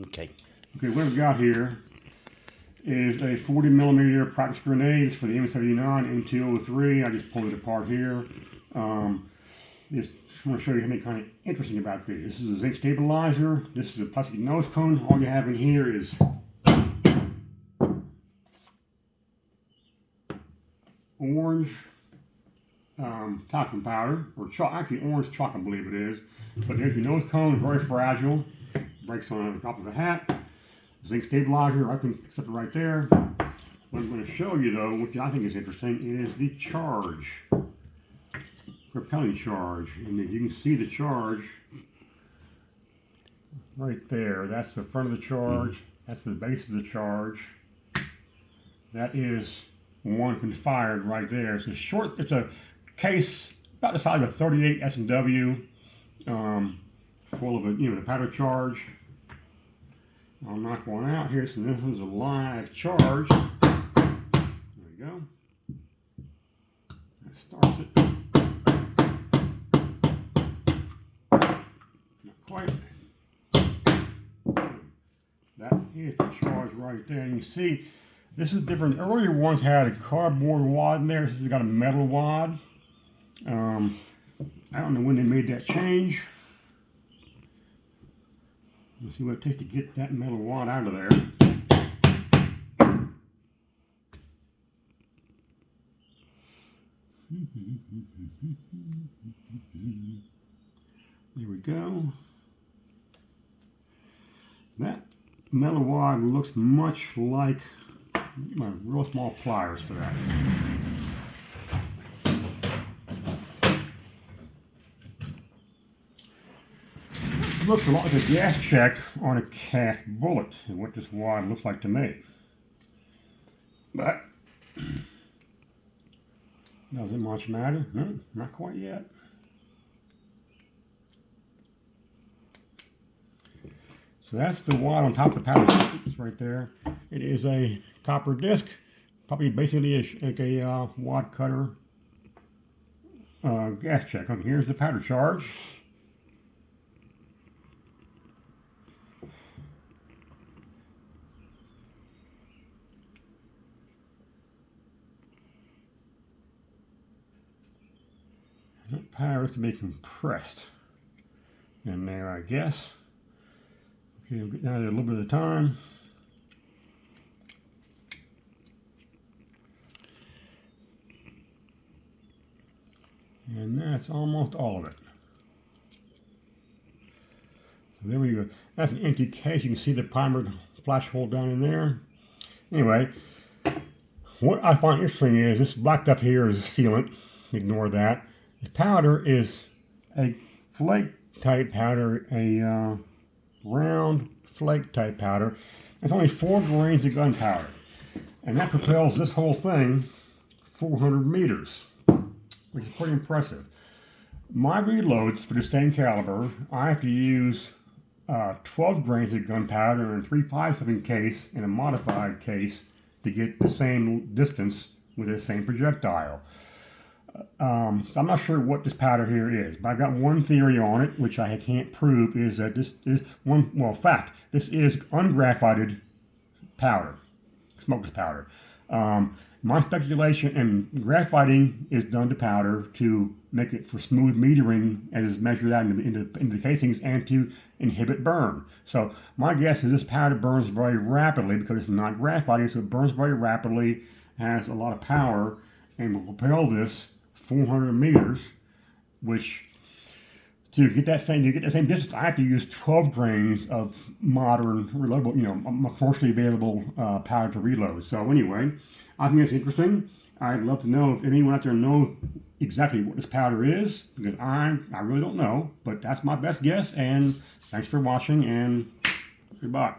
Okay. Okay, what I've got here is a 40 millimeter practice grenade. It's for the M79 MT03. I just pulled it apart here. Just want to show you something kind of interesting about this. This is a zinc stabilizer. This is a plastic nose cone. All you have in here is orange talcum powder, or actually orange chalk, I believe it is. But there's your nose cone, very fragile. Breaks on the top of a hat. Zinc stabilizer, I can set it right there. What I'm going to show you though, which I think is interesting, is the charge. Propelling charge. And you can see the charge right there. That's the front of the charge. That's the base of the charge. That is one can fired right there. It's a short, it's a case about the size of a 38 S&W, full of the powder charge. I'll knock one out here. So this is a live charge. There we go. That starts it. Not quite. That is the charge right there. You can see this is different. Earlier ones had a cardboard wad in there. This has got a metal wad. I don't know when they made that change. Let's see what it takes to get that metal wad out of there. There we go. That metal wad looks much like my real small pliers for that. Looks a lot like a gas check on a cast bullet, and what this wad looks like to me. But doesn't much matter. No, not quite yet. So that's the wad on top of the powder. It's right there. It is a copper disc, probably basically like a wad cutter gas check. Okay, here's the powder charge. That powder is to be compressed in there, I guess. Okay, we'll get down there a little bit at a time. And that's almost all of it. So there we go. That's an empty case. You can see the primer flash hole down in there. Anyway, what I find interesting is this black stuff here is sealant. Ignore that. The powder is a flake type powder, a round flake type powder. It's only 4 grains of gunpowder, and that propels this whole thing 400 meters, which is pretty impressive. My reloads for the same caliber, I have to use 12 grains of gunpowder in a 357 case in a modified case to get the same distance with the same projectile. So I'm not sure what this powder here is, but I've got one theory on it, which I can't prove, is that this is fact, this is ungraphited powder, smokeless powder. My speculation, and graphiting is done to powder to make it for smooth metering as is measured out into the casings and to inhibit burn. So my guess is this powder burns very rapidly because it's not graphited, so it burns very rapidly, has a lot of power, and will propel this 400 meters, which to get that same distance, I have to use 12 grains of modern reloadable, commercially available powder to reload. So anyway, I think it's interesting. I'd love to know if anyone out there knows exactly what this powder is, because I really don't know, but that's my best guess. And thanks for watching, and goodbye.